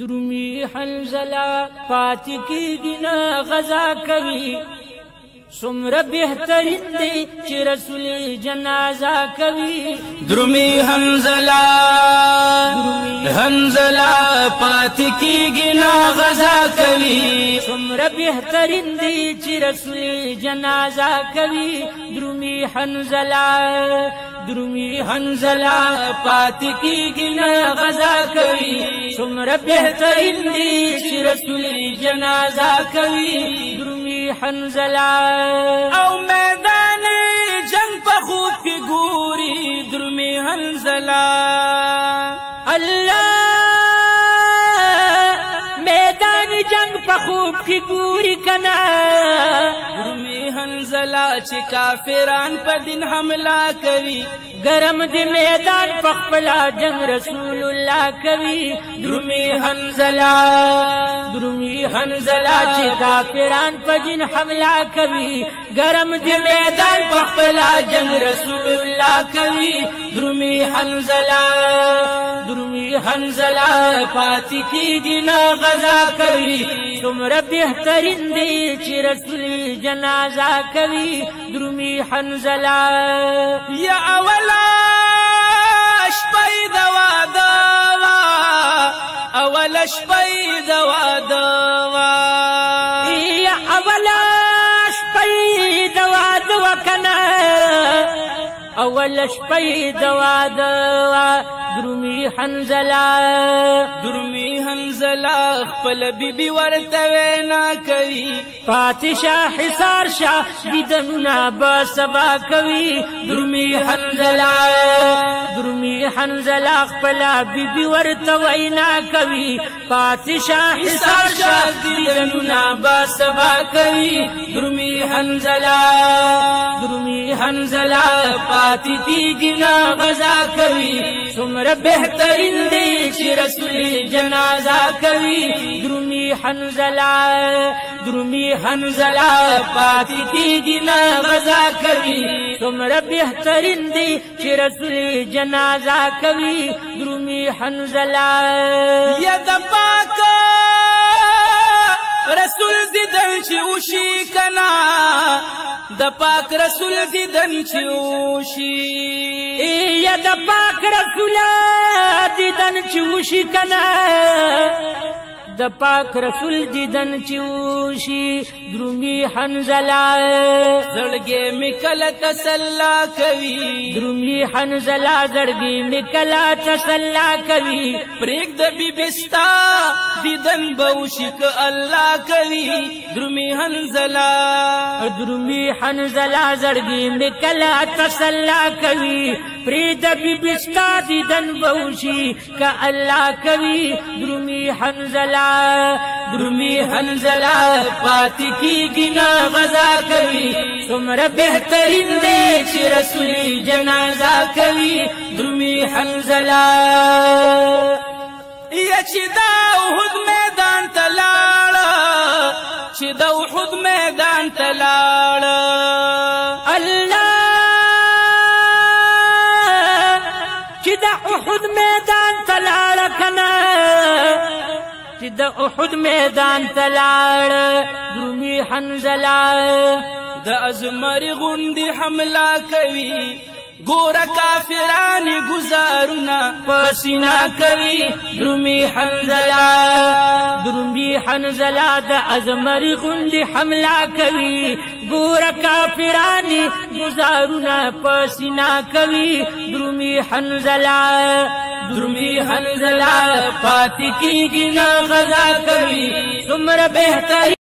درومی حنزله پاتې کېږي نه غزا کوي څومره بهترین دی چې رسول جنازه کوي درومی حنزله پاتې کېږي نه غزا کوي څومره بهترین دی چې رسول جنازه کوي درومی حنزله پاتې کېږي نه غزا کوي څومره بهترین دی چې رسول جنازه کوي درومی حنزله او میدان جنگ په خوب کې ګوري درومی حنزله الله میدان جنگ په خوب کې ګوري کنا درومی حنزله چې کافران په دین حمله کوي گرم دی میدان پخپلا جنگ رسول اللہ کوي درومی حنزله چې کافران په دین حمله کوي گرم دی میدان پخپلا جنگ رسول اللہ کوي درومی حنزله پاتې کېږي نه غزا کوي څومره بهترین دی چې رسول جنازه کوي درومی حنزله یا اولا شپې د واده اولا شپې د واده یا اولا شپې د واده وکنه اول شپې د واده درومی حنزله خپل بیبي ورته وینا کوي پاتشاه حصار شاه دیدنونه به سبا کوي درومی حنزله خپل بیبي ورته وینا کوي پاتشاه حصار شاه دیدنونه به سبا کوي درومی حنزله پاتې کېږي نه غزا کوي څومره بهترین دی چې رسول جنازه کوي درومی حنزله پاتې کېږي نه غزا کوي څومره بهترین دی چې رسول جنازه کوي درومی حنزله یا د پاک رسول دیدن چې وشي کنا د پاک رسول دیدن چې وشي یا د پاک رسول دیدن چې وشي کنا د پاک رسول دیدن چې وشي درومی حنزله زړګې مې کله تسلا کوي درومی حنزله زړګې مې کله تسلا کوي پرېږده بیبي ستا دیدن به وشي که الله کوي درومی حنزله زړګې مې کله تسلا کوي پرېږده بیبي ستا دیدن به وشي که الله کوي درومی حنزله پاتې کېږي نه غزا کوي څومره بهترین دی چې رسول جنازه کوي درومی حنزله یا چې د احد میدان ته لاړه الله چې د احد میدان ته لاړه کنه چې د احد میدان ته لاړه درومی حنزله د ازمري غوندې حمله کوي ګوره کافران گزارونه پسینا کوي درومی حنزله د ازمري غوندې حمله کوي ګوره کافران گزارونه پسینا کوي درومی حنزله پاتې کېږي نه غزا کوي څومره بهترین